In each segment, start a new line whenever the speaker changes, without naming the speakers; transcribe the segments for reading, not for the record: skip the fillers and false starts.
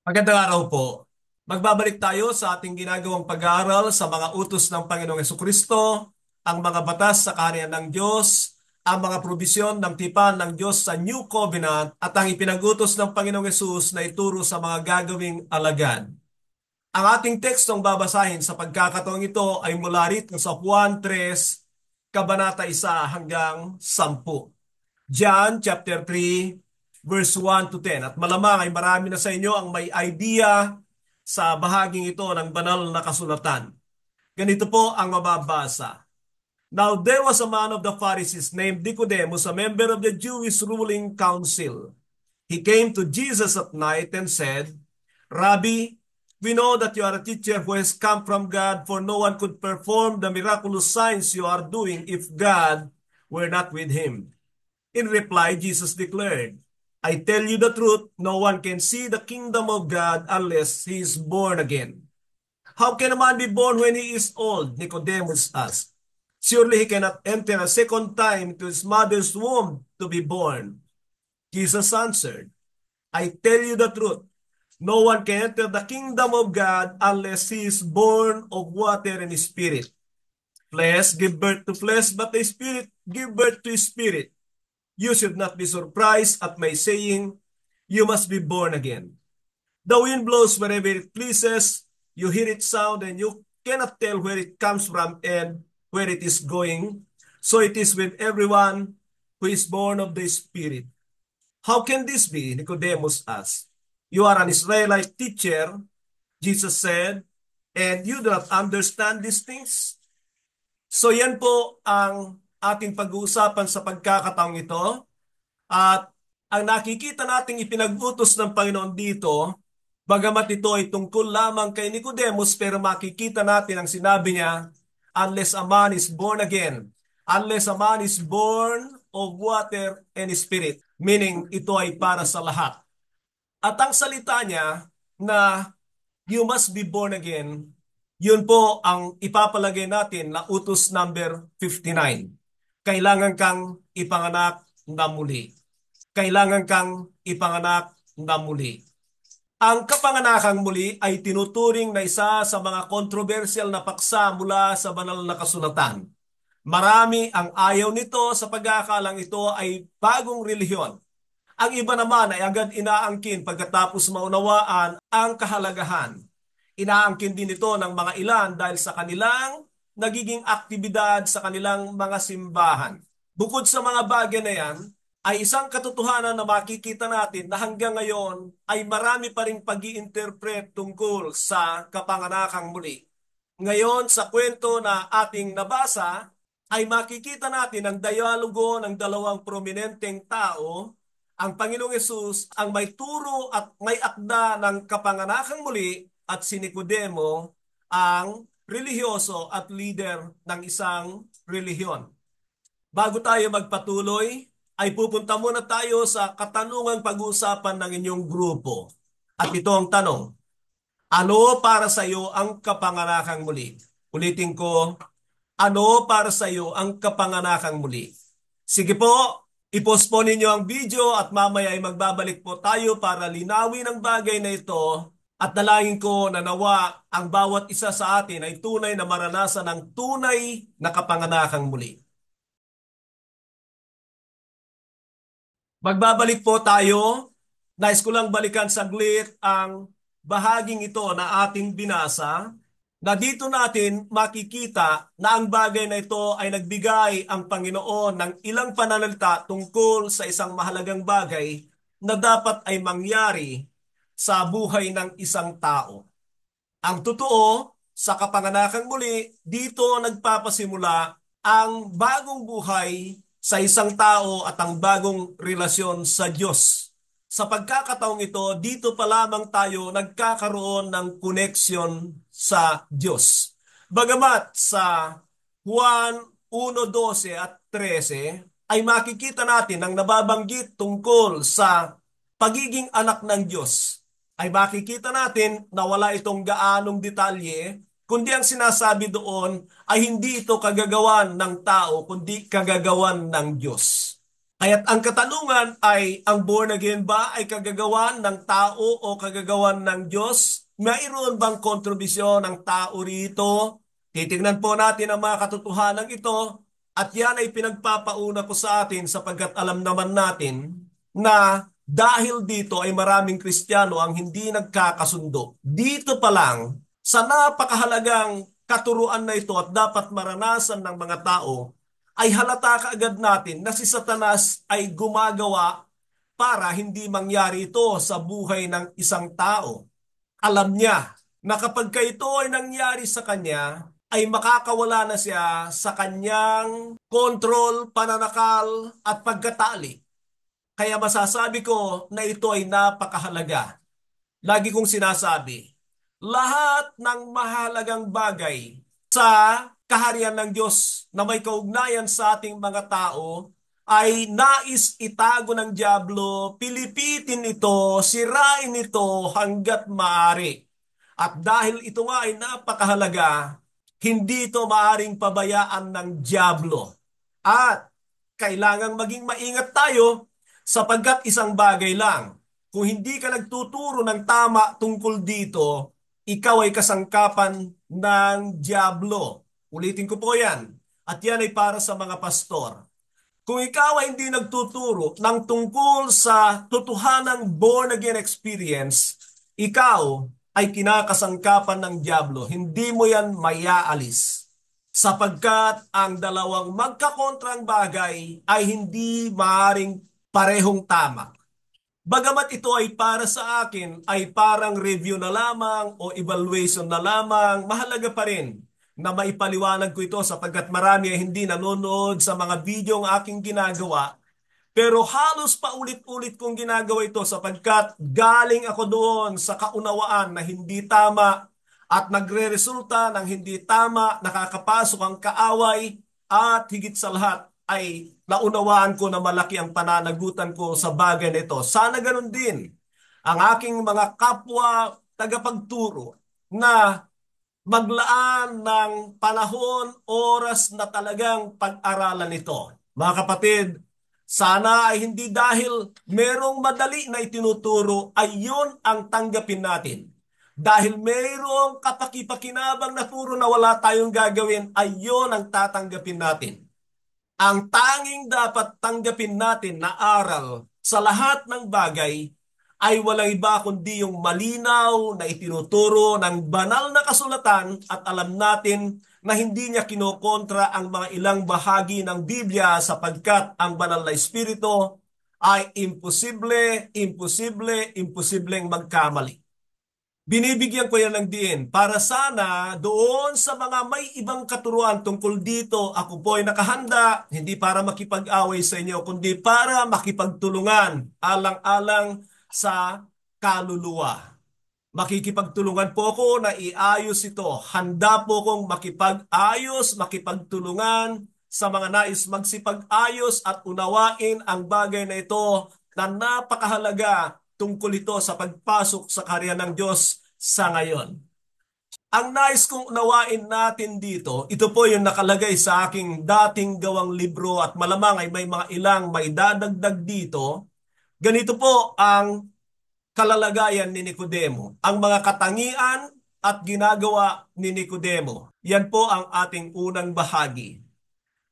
Magandang araw po. Magbabalik tayo sa ating ginagawang pag-aaral sa mga utos ng Panginoong Hesukristo, ang mga batas sa kaharian ng Diyos, ang mga probisyon ng tipan ng Diyos sa New Covenant at ang ipinag-utos ng Panginoong Hesus na ituro sa mga gagawing alagad. Ang ating tekstong babasahin sa pagkakataong ito ay mula rito sa Juan 3, Kabanata 1 hanggang 10. John chapter 3 verse 1 to 10. At malamang ay marami na sa inyo ang may idea sa bahaging ito ng banal na kasulatan. Ganito po ang mababasa. Now there was a man of the Pharisees named Nicodemus, a member of the Jewish ruling council. He came to Jesus at night and said, Rabbi, we know that you are a teacher who has come from God, for no one could perform the miraculous signs you are doing if God were not with him. In reply, Jesus declared, I tell you the truth, no one can see the kingdom of God unless he is born again. How can a man be born when he is old? Nicodemus asked. Surely he cannot enter a second time into his mother's womb to be born. Jesus answered, I tell you the truth. No one can enter the kingdom of God unless he is born of water and spirit. Flesh give birth to flesh, but the spirit give birth to spirit. You should not be surprised at my saying, you must be born again. The wind blows wherever it pleases, you hear its sound and you cannot tell where it comes from and where it is going. So it is with everyone who is born of the Spirit. How can this be? Nicodemus asked. You are an Israelite teacher, Jesus said, and you do not understand these things? So yan po ang ating pag-uusapan sa pagkakataong ito. At ang nakikita nating ipinag-utos ng Panginoon dito, bagamat ito ay tungkol lamang kay Nicodemus, pero makikita natin ang sinabi niya, unless a man is born again, unless a man is born of water and spirit, meaning ito ay para sa lahat. At ang salita niya na you must be born again, yun po ang ipapalagay natin na utos number 59. Kailangan kang ipanganak na muli. Kailangan kang ipanganak na muli. Ang kapanganakang muli ay tinuturing na isa sa mga kontrobersyal na paksa mula sa banal na kasulatan. Marami ang ayaw nito sa pag-aakalang ito ay bagong relihiyon. Ang iba naman ay agad inaangkin pagkatapos maunawaan ang kahalagahan. Inaangkin din ito ng mga ilan dahil sa kanilang nagiging aktibidad sa kanilang mga simbahan. Bukod sa mga bagay na yan, ay isang katotohanan na makikita natin na hanggang ngayon ay marami pa ring pag-i-interpret tungkol sa kapanganakang muli. Ngayon, sa kwento na ating nabasa, ay makikita natin ang dialogo ng dalawang prominenteng tao, ang Panginoong Hesus, ang may turo at may akda ng kapanganakang muli, at si Nicodemo, ang relihiyoso at leader ng isang relihiyon. Bago tayo magpatuloy, ay pupunta muna tayo sa katanungang pag-uusapan ng inyong grupo. At ito ang tanong, ano para sa iyo ang kapanganakang muli? Ulitin ko, ano para sa iyo ang kapanganakang muli? Sige po, i-postpone ninyo ang video at mamaya ay magbabalik po tayo para linawin ang bagay na ito at dalangin ko na nawa ang bawat isa sa atin ay tunay na maranasan ng tunay na kapanganakang muli. Magbabalik po tayo. Nais ko lang balikan saglit ang bahaging ito na ating binasa na dito natin makikita na ang bagay na ito ay nagbigay ang Panginoon ng ilang pananalita tungkol sa isang mahalagang bagay na dapat ay mangyari sa buhay ng isang tao. Ang totoo, sa kapanganakang muli, dito nagpapasimula ang bagong buhay sa isang tao at ang bagong relasyon sa Diyos. Sa pagkakataong ito, dito pa lamang tayo nagkakaroon ng connection sa Diyos. Bagamat sa Juan 1:12 at 13 ay makikita natin ang nababanggit tungkol sa pagiging anak ng Diyos, ay makikita natin na wala itong gaanong detalye, kundi ang sinasabi doon ay hindi ito kagagawan ng tao, kundi kagagawan ng Diyos. Kaya't ang katanungan ay, ang born again ba ay kagagawan ng tao o kagagawan ng Diyos? Mayroon bang kontribusyon ng tao rito? Titingnan po natin ang mga katotohanan ito at yan ay pinagpapauna ko sa atin sapagkat alam naman natin na dahil dito ay maraming Kristiyano ang hindi nagkakasundo. Dito pa lang, sa napakahalagang katuruan na ito at dapat maranasan ng mga tao, ay halata kaagad natin na si Satanas ay gumagawa para hindi mangyari ito sa buhay ng isang tao. Alam niya na kapag ito ay nangyari sa kanya, ay makakawala na siya sa kanyang kontrol, pananakal at pagkatali. Kaya masasabi ko na ito ay napakahalaga. Lagi kong sinasabi, lahat ng mahalagang bagay sa kaharian ng Diyos na may kaugnayan sa ating mga tao ay nais itago ng dyablo, pilipitin ito, sirain ito hanggat maaari. At dahil ito nga ay napakahalaga, hindi ito maaring pabayaan ng dyablo. At kailangang maging maingat tayo sapagkat isang bagay lang. Kung hindi ka nagtuturo ng tama tungkol dito, ikaw ay kasangkapan ng dyablo. Ulitin ko po yan. At yan ay para sa mga pastor. Kung ikaw ay hindi nagtuturo ng tungkol sa totohanang born again experience, ikaw ay kinakasangkapan ng dyablo. Hindi mo yan mayaalis. Sapagkat ang dalawang magkakontrang bagay ay hindi maaring parehong tama. Bagamat ito ay para sa akin, ay parang review na lamang o evaluation na lamang, mahalaga pa rin na maipaliwanag ko ito sapagkat marami ay hindi nanonood sa mga video ang aking ginagawa. Pero halos paulit-ulit kong ginagawa ito sapagkat galing ako doon sa kaunawaan na hindi tama at nagre-resulta ng hindi tama, nakakapasok ang kaaway at higit sa lahat ay naunawaan ko na malaki ang pananagutan ko sa bagay na ito. Sana ganun din ang aking mga kapwa tagapagturo na maglaan ng panahon, oras na talagang pag-aralan ito. Mga kapatid, sana ay hindi dahil merong madali na itinuturo ay yun ang tanggapin natin. Dahil mayroong kapakipakinabang na puro na wala tayong gagawin ay yun ang tatanggapin natin. Ang tanging dapat tanggapin natin na aral sa lahat ng bagay ay walang iba kundi yung malinaw na itinuturo ng banal na kasulatan at alam natin na hindi niya kinokontra ang mga ilang bahagi ng Biblia sapagkat ang banal na Espiritu ay imposibleng magkamali. Binibigyan ko yan ng diin para sana doon sa mga may ibang katuruan tungkol dito, ako po ay nakahanda, hindi para makipag-away sa inyo, kundi para makipagtulungan alang-alang sa kaluluwa. Makikipagtulungan po ako na iayos ito. Handa po kong makipag-ayos, makipagtulungan sa mga nais magsipag-ayos at unawain ang bagay na ito na napakahalaga tungkol ito sa pagpasok sa karya ng Diyos sa ngayon. Ang nais kong unawain natin dito, ito po yung nakalagay sa aking dating gawang libro at malamang ay may mga ilang may dadagdag dito. Ganito po ang kalalagayan ni Nicodemo, ang mga katangian at ginagawa ni Nicodemo. Yan po ang ating unang bahagi.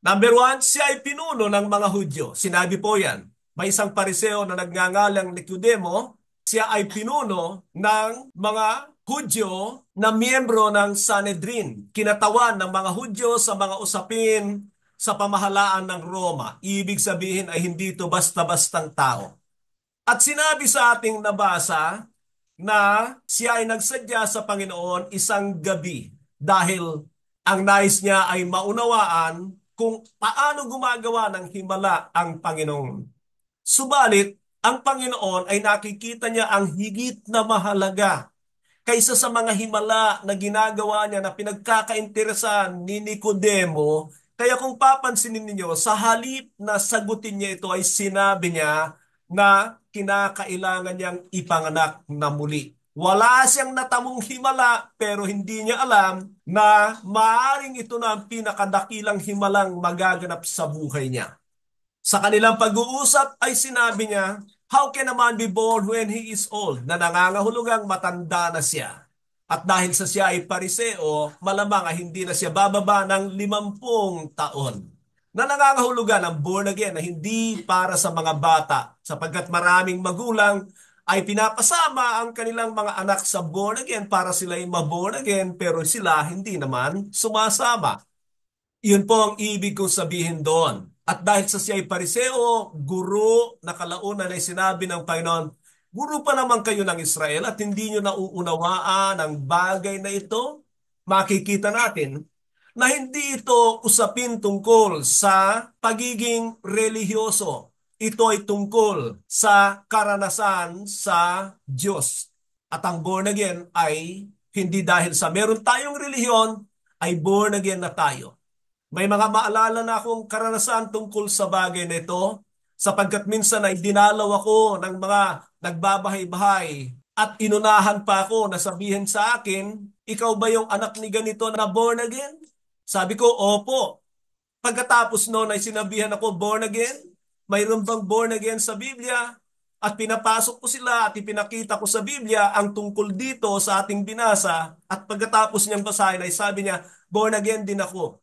Number one, siya ay pinuno ng mga Hudyo. Sinabi po yan. May isang pariseo na nagngangalang Nicodemo, siya ay pinuno ng mga Hudyo na miyembro ng Sanhedrin, kinatawan ng mga Hudyo sa mga usapin sa pamahalaan ng Roma. Ibig sabihin ay hindi ito basta-bastang tao. At sinabi sa ating nabasa na siya ay nagsadya sa Panginoon isang gabi dahil ang nais niya ay maunawaan kung paano gumagawa ng himala ang Panginoon. Subalit, ang Panginoon ay nakikita niya ang higit na mahalaga kaysa sa mga himala na ginagawa niya na pinagkakainteresan ni Nicodemo. Kaya kung papansinin ninyo, sa halip na sagutin niya ito ay sinabi niya na kinakailangan niyang ipanganak na muli. Wala siyang natamong himala pero hindi niya alam na maaring ito na ang pinakadakilang himalang magaganap sa buhay niya. Sa kanilang pag-uusap ay sinabi niya, how can a man be born when he is old? Na nangangahulugang matanda na siya. At dahil sa siya ay pariseo, malamang ay hindi na siya bababa ng 50 taon. Na nangangahulugan ng born again na hindi para sa mga bata, sapagkat maraming magulang ay pinapasama ang kanilang mga anak sa born again para sila ay maborn again, pero sila hindi naman sumasama. Yun po ang ibig kong sabihin doon. At dahil sa siya ay pariseo, guro na kalaunan ay sinabi ng Panginoon, guro pa naman kayo ng Israel at hindi nyo nauunawaan ang bagay na ito. Makikita natin na hindi ito usapin tungkol sa pagiging relihiyoso. Ito ay tungkol sa karanasan sa Diyos. At ang born again ay hindi dahil sa meron tayong relihiyon, ay born again na tayo. May mga maalala na akong karanasan tungkol sa bagay na ito sapagkat minsan ay dinalaw ako ng mga nagbabahay-bahay at inunahan pa ako na sabihin sa akin, ikaw ba yung anak ni ganito na born again? Sabi ko, opo. Pagkatapos noon ay sinabihan ako, born again? Mayroon bang born again sa Biblia? At pinapasok ko sila at ipinakita ko sa Biblia ang tungkol dito sa ating binasa. At pagkatapos niyang basahin ay sabi niya, born again din ako.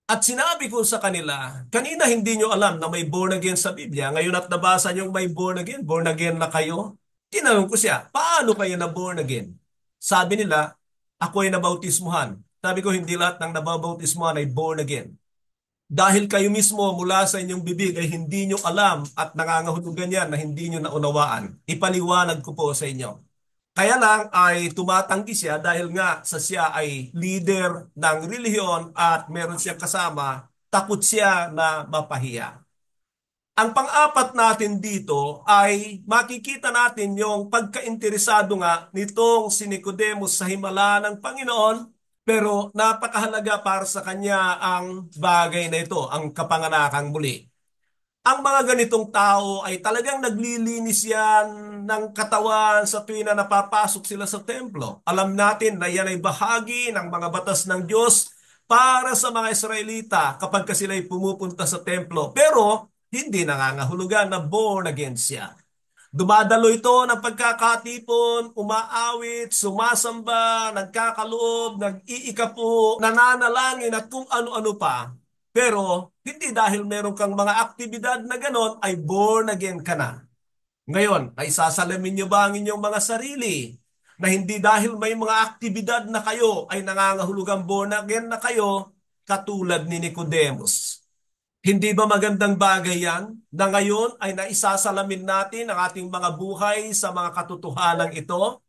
At sinabi ko sa kanila, kanina hindi nyo alam na may born again sa Biblia. Ngayon at nabasa nyo may born again na kayo. Tinanong ko siya, paano kayo na born again? Sabi nila, ako ay nabautismuhan. Sabi ko, hindi lahat ng nababautismuhan ay born again. Dahil kayo mismo mula sa inyong bibig ay hindi nyo alam at nangangahulugan yan na hindi nyo naunawaan. Ipaliwanag ko po sa inyo. Kaya lang ay tumatanggi siya dahil nga sa siya ay leader ng relihiyon at meron siyang kasama, takot siya na mapahiya. Ang pang-apat natin dito ay makikita natin yung pagkainteresado nga nitong si Nicodemus sa himala ng Panginoon, pero napakahalaga para sa kanya ang bagay na ito, ang kapanganakang muli. Ang mga ganitong tao ay talagang naglilinis yan ng katawan sa tuwing na napapasok sila sa templo. Alam natin na yan ay bahagi ng mga batas ng Diyos para sa mga Israelita kapag sila ay pumupunta sa templo. Pero hindi nangangahulugan na born again siya. Dumadalo ito ng pagkakatipon, umaawit, sumasamba, nagkakaloob, nag-iikapo, nananalangin at kung ano-ano pa. Pero hindi dahil meron kang mga aktibidad na ganon ay born again ka na. Ngayon, ay sasalamin niyo ba ang inyong mga sarili na hindi dahil may mga aktibidad na kayo ay nangangahulugang born again na kayo katulad ni Nicodemus? Hindi ba magandang bagay yan na ngayon ay naisasalamin natin ang ating mga buhay sa mga katotohanan ito?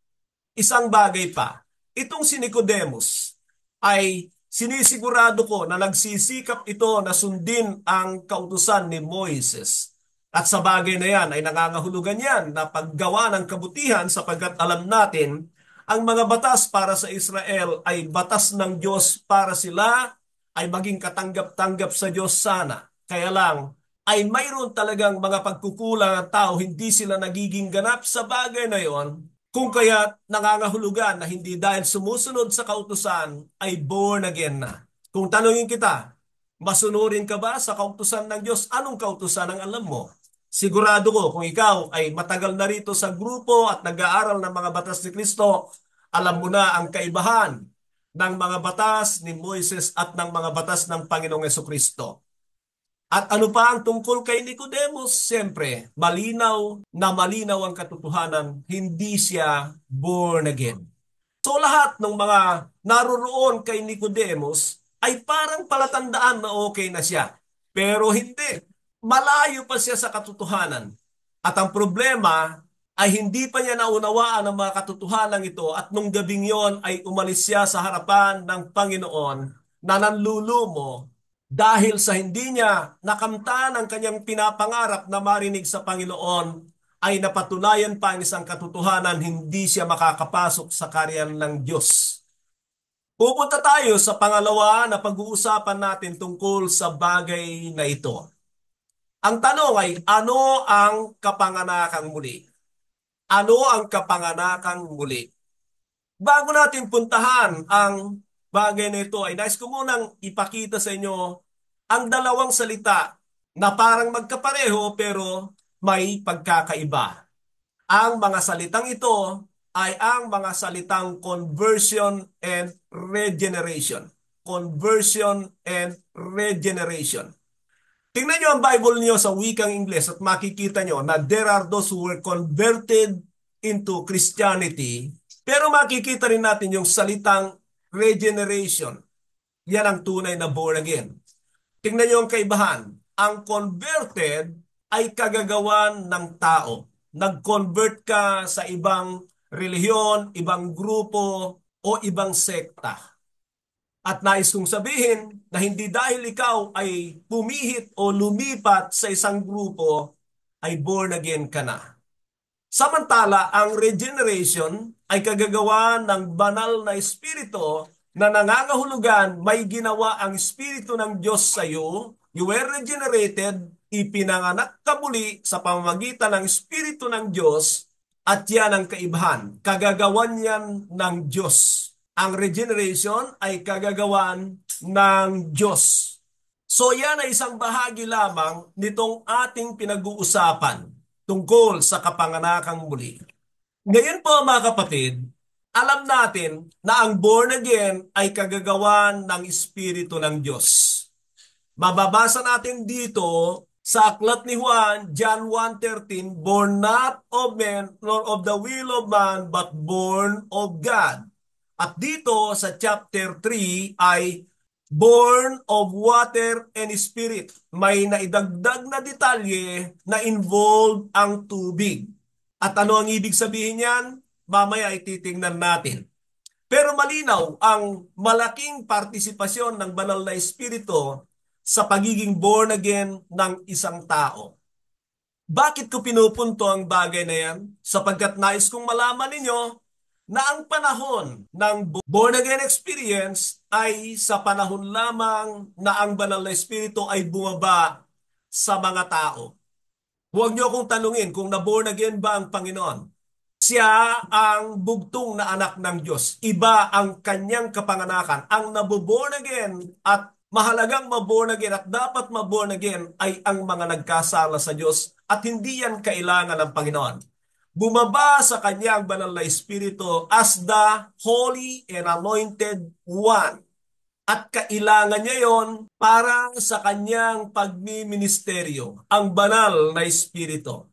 Isang bagay pa, itong si Nicodemus ay sinisigurado ko na nagsisikap ito na sundin ang kautusan ni Moises. At sa bagay na yan ay nangangahulugan yan na paggawa ng kabutihan sapagkat alam natin ang mga batas para sa Israel ay batas ng Diyos para sila ay maging katanggap-tanggap sa Diyos sana. Kaya lang, ay mayroon talagang mga pagkukulang ng tao, hindi sila nagiging ganap sa bagay na yon, kung kaya nangangahulugan na hindi dahil sumusunod sa kautusan ay born again na. Kung tanungin kita, masunurin ka ba sa kautusan ng Diyos? Anong kautusan ang alam mo? Sigurado ko kung ikaw ay matagal na rito sa grupo at nag-aaral ng mga batas ni Kristo, alam mo na ang kaibahan ng mga batas ni Moises at ng mga batas ng Panginoong Jesucristo. At ano pa ang tungkol kay Nicodemus? Siyempre, malinaw ang katotohanan, hindi siya born again. So lahat ng mga naroroon kay Nicodemus ay parang palatandaan na okay na siya. Pero hindi. Malayo pa siya sa katotohanan. At ang problema ay hindi pa niya naunawaan ang mga katotohanan ito at nung gabing yon ay umalis siya sa harapan ng Panginoon na nanlulumo dahil sa hindi niya nakamtan ang kanyang pinapangarap na marinig sa Panginoon ay napatunayan pa ang isang katotohanan, hindi siya makakapasok sa karyan ng Diyos. Pupunta tayo sa pangalawa na pag-uusapan natin tungkol sa bagay na ito. Ang tanong ay, ano ang kapanganakang muli? Ano ang kapanganakang muli? Bago natin puntahan ang bagay na ito, ay nais ko munang ipakita sa inyo ang dalawang salita na parang magkapareho pero may pagkakaiba. Ang mga salitang ito ay ang mga salitang conversion and regeneration. Conversion and regeneration. Tingnan nyo ang Bible niyo sa wikang Ingles at makikita nyo na there are those who were converted into Christianity. Pero makikita rin natin yung salitang regeneration. Yan ang tunay na born again. Tingnan nyo ang kaibahan. Ang converted ay kagagawan ng tao. Nag-convert ka sa ibang relihiyon, ibang grupo, o ibang sekta. At nais kong sabihin na hindi dahil ikaw ay pumihit o lumipat sa isang grupo, ay born again ka na. Samantala, ang regeneration ay kagagawa ng banal na espiritu na nangangahulugan may ginawa ang espiritu ng Diyos sa iyo. You were regenerated, ipinanganak ka muli sa pamamagitan ng espiritu ng Diyos at yan ang kaibahan. Kagagawan yan ng Diyos. Ang regeneration ay kagagawan ng Diyos. So yan ay isang bahagi lamang nitong ating pinag-uusapan tungkol sa kapanganakang muli. Ngayon po mga kapatid, alam natin na ang born again ay kagagawan ng Espiritu ng Diyos. Mababasa natin dito sa aklat ni Juan, John 1:13, born not of men nor of the will of man, but born of God. At dito sa chapter 3 ay born of water and spirit. May naidagdag na detalye na involved ang tubig. At ano ang ibig sabihin niyan? Mamaya ay titingnan natin. Pero malinaw ang malaking partisipasyon ng banal na espiritu sa pagiging born again ng isang tao. Bakit ko pinupunto ang bagay na yan? Sapagkat nais kong malaman ninyo na ang panahon ng born again experience ay sa panahon lamang na ang banal na espiritu ay bumaba sa mga tao. Huwag niyo akong tanungin kung na-born again ba ang Panginoon. Siya ang bugtong na anak ng Diyos. Iba ang kanyang kapanganakan. Ang naboborn again at mahalagang maborn again at dapat maborn again ay ang mga nagkasala sa Diyos at hindi yan kailangan ng Panginoon. Bumaba sa kanyang banal na espiritu as the Holy and Anointed One. At kailangan niya yon para sa kanyang pagmiministeryo, ang banal na espiritu.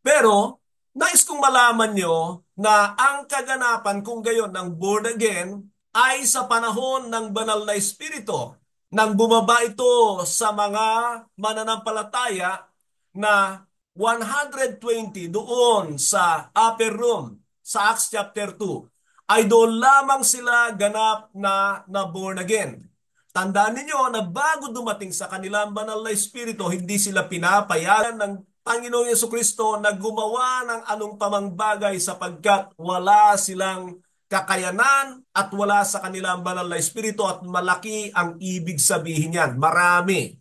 Pero, nais kong malaman nyo na ang kaganapan kung gayon ng born again ay sa panahon ng banal na espiritu. Nang bumaba ito sa mga mananampalataya na 120 doon sa upper room sa Acts chapter 2 ay doon lamang sila ganap na born again. Tandaan ninyo na bago dumating sa kanilang banal na espiritu, hindi sila pinapayagan ng Panginoong Yesukristo na gumawa ng anong pamang bagay sapagkat wala silang kakayanan at wala sa kanilang banal na espiritu at malaki ang ibig sabihin yan. Marami.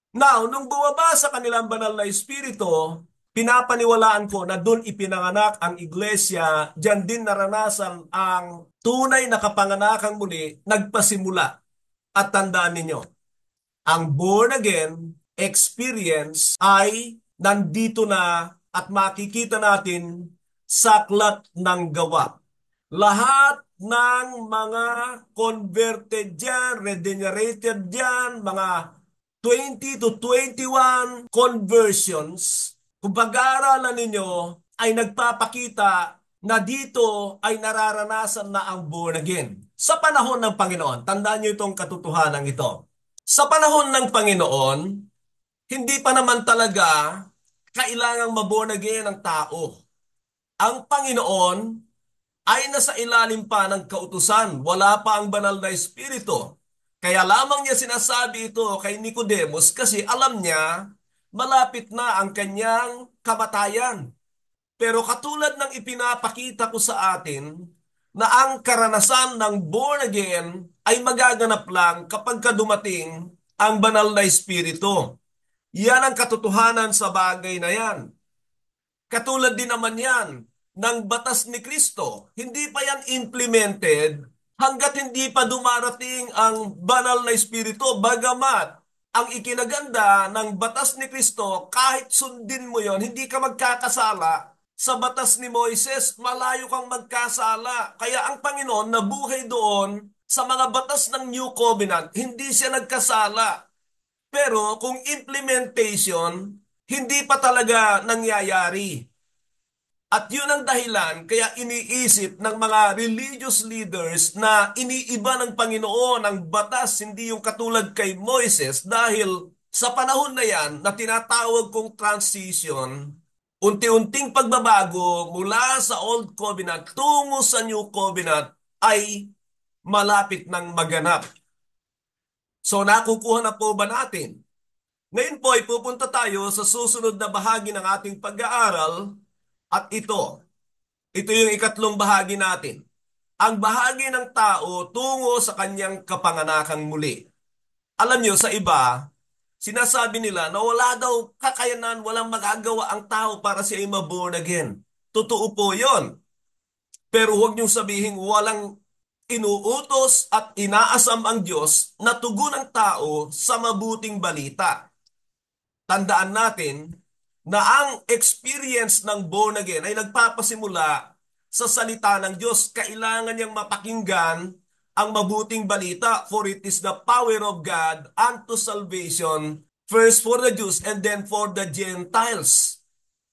Now, nung bumaba sa kanilang banal na espiritu, pinapaniwalaan ko na doon ipinanganak ang iglesia, diyan din naranasan ang tunay na kapanganakang muli, nagpasimula. At tandaan ninyo, ang born again experience ay nandito na at makikita natin sa aklat ng gawa. Lahat ng mga converted dyan, regenerated dyan, mga 20 to 21 conversions, kung pag-aaralan ninyo, ay nagpapakita na dito ay nararanasan na ang born again. Sa panahon ng Panginoon, tandaan niyo itong katotohanan ito. Sa panahon ng Panginoon, hindi pa naman talaga kailangang maborn again ang tao. Ang Panginoon ay nasa ilalim pa ng kautusan. Wala pa ang banal na espiritu. Kaya lamang niya sinasabi ito kay Nicodemus kasi alam niya malapit na ang kanyang kamatayan. Pero katulad ng ipinapakita ko sa atin na ang karanasan ng born again ay magaganap lang kapag dumating ang banal na espiritu. Yan ang katotohanan sa bagay na yan. Katulad din naman yan ng batas ni Kristo. Hindi pa yan implemented hanggat hindi pa dumarating ang banal na espiritu. Bagamat Ang ikinaganda ng batas ni Kristo, kahit sundin mo yon, hindi ka magkakasala. Sa batas ni Moises, malayo kang magkasala. Kaya ang Panginoon nabuhay doon sa mga batas ng New Covenant, hindi siya nagkasala. Pero kung implementation, hindi pa talaga nangyayari. At yun ang dahilan kaya iniisip ng mga religious leaders na iniiba ng Panginoon ang batas, hindi yung katulad kay Moises, dahil sa panahon na yan na tinatawag kong transition, unti-unting pagbabago mula sa Old Covenant tungo sa New Covenant ay malapit ng maganap. So nakukuha na po ba natin? Ngayon po ay pupunta tayo sa susunod na bahagi ng ating pag-aaral at ito yung ikatlong bahagi natin. Ang bahagi ng tao tungo sa kanyang kapanganakang muli. Alam nyo, sa iba, sinasabi nila na wala daw kakayanan, walang magagawa ang tao para siya ay maborn again. Totoo po yon. Pero huwag niyong sabihin walang inuutos at inaasam ang Diyos na tugon ng tao sa mabuting balita. Tandaan natin na ang experience ng born again ay nagpapasimula sa salita ng Diyos. Kailangan niyang mapakinggan ang mabuting balita, for it is the power of God unto salvation, first for the Jews and then for the Gentiles.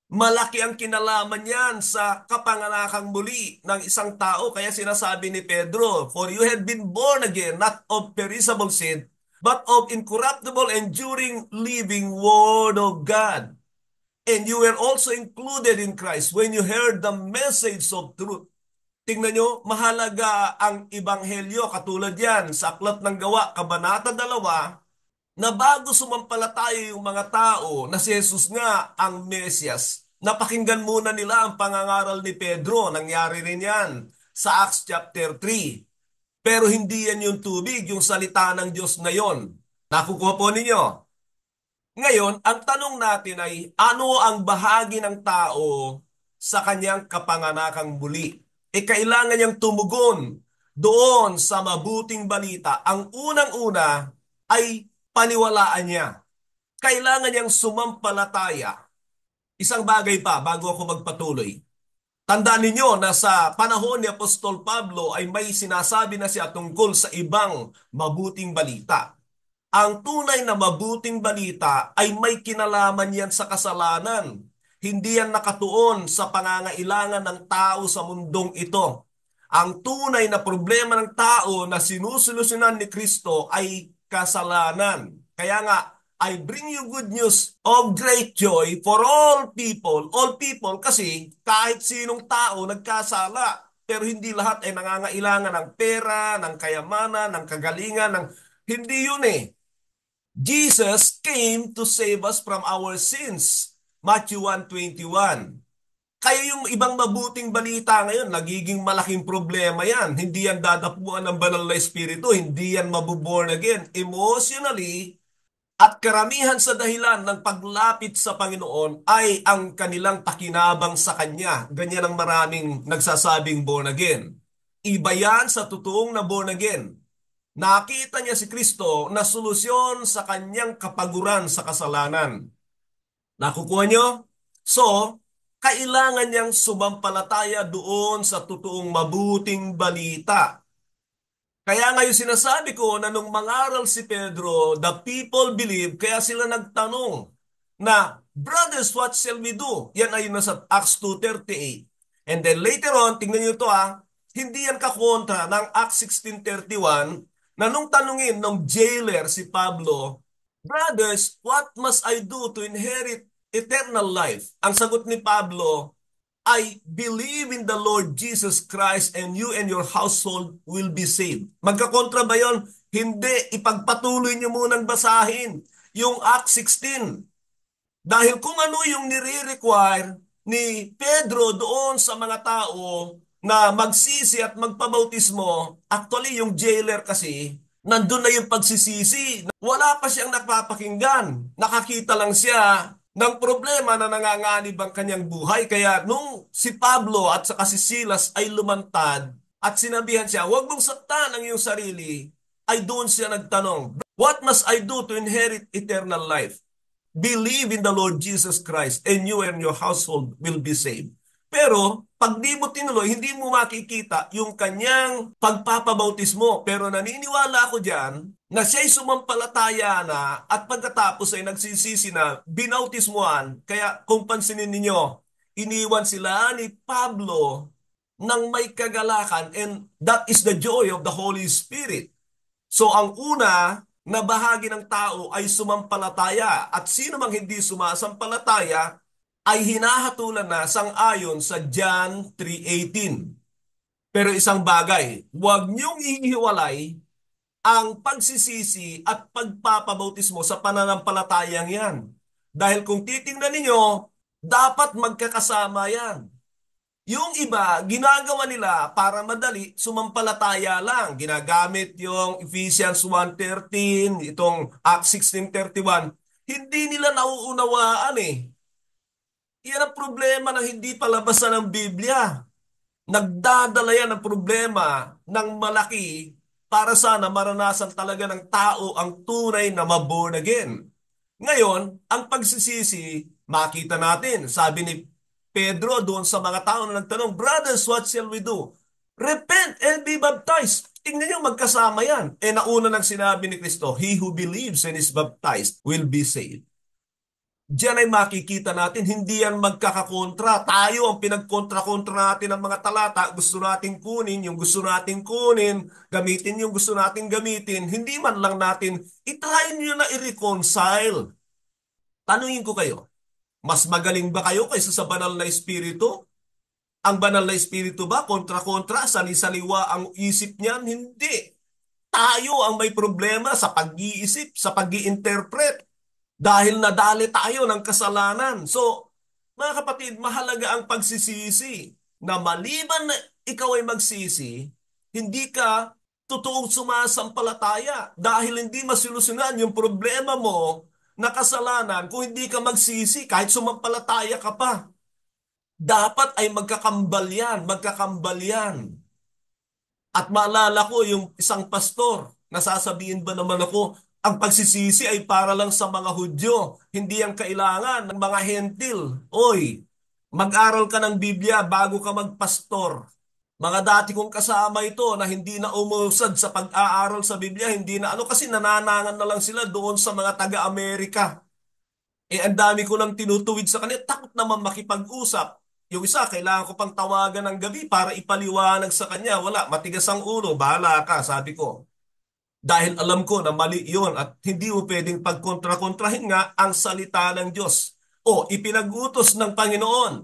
Malaki ang kinalaman niyan sa kapanganakang muli ng isang tao. Kaya sinasabi ni Pedro, for you have been born again, not of perishable seed, but of incorruptible, enduring, living Word of God. And you were also included in Christ when you heard the message of truth. Tingnan nyo, mahalaga ang Ebanghelyo. Katulad yan sa Aklat ng Gawa, Kabanata 2, na bago sumampalataya yung mga tao na si Jesus nga ang Mesyas, napakinggan muna nila ang pangangaral ni Pedro. Nangyari rin yan sa Acts chapter 3. Pero hindi yan yung tubig, yung salita ng Diyos na yon. Nakukuha po ninyo? Ngayon, ang tanong natin ay, ano ang bahagi ng tao sa kanyang kapanganakang muli? Kailangan niyang tumugon doon sa mabuting balita. Ang unang-una ay paniwalaan niya. Kailangan niyang sumampalataya. Isang bagay pa bago ako magpatuloy. Tandaan ninyo na sa panahon ni Apostol Pablo ay may sinasabi na siya tungkol sa ibang mabuting balita. Ang tunay na mabuting balita ay may kinalaman yan sa kasalanan. Hindi yan nakatuon sa pangangailangan ng tao sa mundong ito. Ang tunay na problema ng tao na sinusolusyonan ni Kristo ay kasalanan. Kaya nga, I bring you good news of great joy for all people. All people kasi kahit sinong tao nagkasala. Pero hindi lahat ay nangangailangan ng pera, ng kayamanan, ng kagalingan. Hindi yun eh. Jesus came to save us from our sins. Matthew 1:21. Kaya yung ibang mabuting balita ngayon, nagiging malaking problema yan. Hindi yan dadapuan ng banal na espiritu, hindi yan mabuborn again. Emotionally, at karamihan sa dahilan ng paglapit sa Panginoon ay ang kanilang pakinabang sa Kanya. Ganyan ang maraming nagsasabing born again. Iba yan sa totoong na born again. Nakita niya si Kristo na solusyon sa kanyang kapaguran sa kasalanan. Nakukuha niyo? So, kailangan niyang sumampalataya doon sa totoong mabuting balita. Kaya ngayon sinasabi ko na nung mangaral si Pedro, the people believe, kaya sila nagtanong na, brothers, what shall we do? Yan ay nasa Acts 2:38. And then later on, tingnan niyo ito hindi yan kakontra ng Acts 16:31 na nung tanungin ng jailer si Pablo, brothers, what must I do to inherit eternal life? Ang sagot ni Pablo, I believe in the Lord Jesus Christ and you and your household will be saved. Magkakontra ba yun? Hindi. Ipagpatuloy niyo munang basahin yung Acts 16. Dahil kung ano yung nire-require ni Pedro doon sa mga tao na magsisi at magpabautismo, actually yung jailer kasi, nandun na yung pagsisisi. Wala pa siyang napapakinggan. Nakakita lang siya ng problema na nanganganib ang kanyang buhay. Kaya nung si Pablo at saka si Silas ay lumantad at sinabihan siya, huwag mong saktan ang iyong sarili, ay doon siya nagtanong, What must I do to inherit eternal life? Believe in the Lord Jesus Christ and you and your household will be saved. Pero pag di mo tinuloy, hindi mo makikita yung kanyang pagpapabautismo. Pero naniniwala ako diyan na siya'y sumampalataya na at pagkatapos ay nagsisisi na binautismuhan. Kaya kung pansinin ninyo, iniwan sila ni Pablo ng may kagalakan, and that is the joy of the Holy Spirit. So ang una na bahagi ng tao ay sumampalataya, at sino mang hindi sumasampalataya ay hinahatulan na sang-ayon sa John 3:18. Pero isang bagay, huwag niyong ihiwalay ang pagsisisi at pagpapabautismo sa pananampalatayang yan. Dahil kung titingnan ninyo, dapat magkakasama yan. Yung iba, ginagawa nila para madali, sumampalataya lang. Ginagamit yung Ephesians 1:13, itong Acts 16:31. Hindi nila nauunawaan eh. Yan ang problema ng hindi palabasan ng Biblia. Nagdadala yan ng problema ng malaki para sana maranasan talaga ng tao ang tunay na maborn again. Ngayon, ang pagsisisi, makita natin, sabi ni Pedro doon sa mga tao na nagtanong, "Brothers, what shall we do?" "Repent and be baptized." Tingnan niyo, magkasama yan. Nauna nang sinabi ni Kristo, "He who believes and is baptized will be saved." Diyan ay makikita natin, hindi yan magkakakontra. Tayo ang pinagkontra-kontra natin ng mga talata. Gusto nating kunin yung gusto nating kunin, gamitin yung gusto nating gamitin. Hindi man lang natin, itry nyo na i-reconcile. Tanungin ko kayo, mas magaling ba kayo kaysa sa banal na espiritu? Ang banal na espiritu ba, kontra-kontra, sali-saliwa ang isip niyan? Hindi. Tayo ang may problema sa pag-iisip, sa pag-i-interpret. Dahil nadali tayo ng kasalanan. So, mga kapatid, mahalaga ang pagsisisi na maliban na ikaw ay magsisi, hindi ka totoong sumasampalataya dahil hindi masolusyonan yung problema mo na kasalanan kung hindi ka magsisi kahit sumampalataya ka pa. Dapat ay magkakambal yan, magkakambal yan. At maalala ko yung isang pastor, nasasabihin ba naman ako, ang pagsisisi ay para lang sa mga Hudyo, hindi ang kailangan ng mga Hentil. Oy, mag-aral ka ng Biblia bago ka magpastor. Mga dati kong kasama ito na hindi na umusad sa pag-aaral sa Biblia, hindi na ano kasi nananangan na lang sila doon sa mga taga-Amerika. Ang dami ko nang tinutuwid sa kanila, takot naman makipag-usap. Yung isa, kailangan ko pang tawagan ng gabi para ipaliwanag sa kanya. Wala, matigas ang ulo, bahala ka, sabi ko. Dahil alam ko na mali yun at hindi mo pwedeng pagkontra-kontrahin nga ang salita ng Diyos. O ipinag-utos ng Panginoon